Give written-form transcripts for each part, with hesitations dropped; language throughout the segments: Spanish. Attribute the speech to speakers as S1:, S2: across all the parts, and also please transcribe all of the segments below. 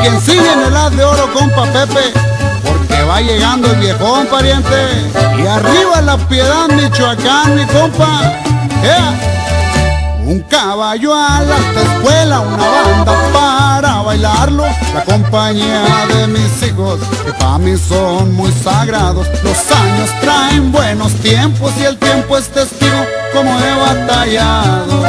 S1: quien sigue en el haz de oro, compa Pepe, porque va llegando el viejón, pariente. Y arriba La Piedad, Michoacán, mi compa. Un caballo a la alta escuela, una banda para bailarlo, la compañía de mis hijos, que para mí son muy sagrados. Los años traen buenos tiempos y el tiempo es testigo como he batallado.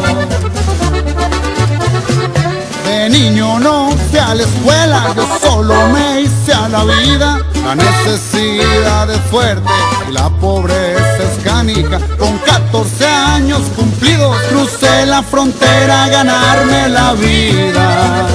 S1: De niño no fui a la escuela, yo solo me hice a la vida. La necesidad es fuerte y la pobreza es canija. Con 14 años cumplidos crucé la frontera a ganarme la vida.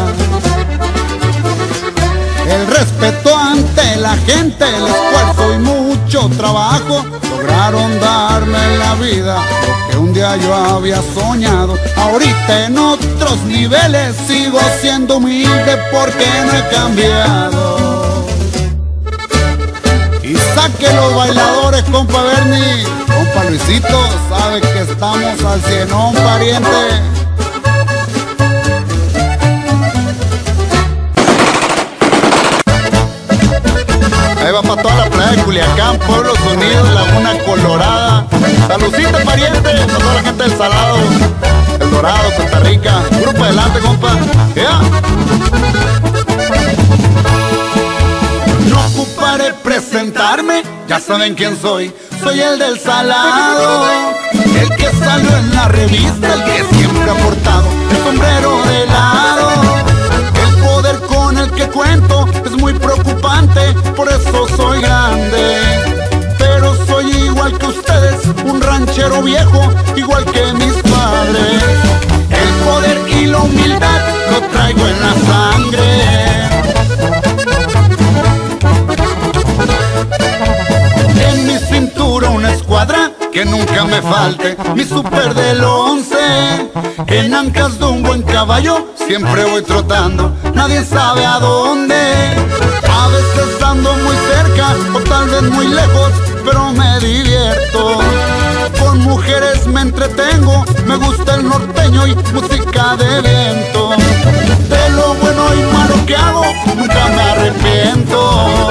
S1: El respeto ante la gente, el esfuerzo y mucho trabajo lograron darme la vida, lo que un día yo había soñado. Ahorita en otros niveles sigo siendo humilde porque no he cambiado. Y saque los bailadores, compa Bernie, compa Luisito, sabe que estamos al cienón, pariente. Ahí va para toda la playa de Culiacán, Pueblos Unidos, Laguna Colorada. Saludcita, pariente, para toda la gente del Salado, El Dorado, Santa Rica. Grupo adelante, compa. No ocuparé presentarme, ya saben quién soy. Soy el del Salado, el que salió en la revista, el que siempre ha portado el sombrero de lado. El poder con el que cuento es muy preocupante, por eso soy grande. Pero soy igual que ustedes, un ranchero viejo, igual que mis padres. El poder y la humildad lo traigo en la sangre. En mi cintura una escuadra que nunca me falte, mi super del 11. En ancas de un buen caballo siempre voy trotando, nadie sabe a dónde. A veces ando muy cerca o tal vez muy lejos, pero me divierto. Con mujeres me entretengo, me gusta el norteño y música de viento. De lo bueno y malo que hago, nunca me arrepiento.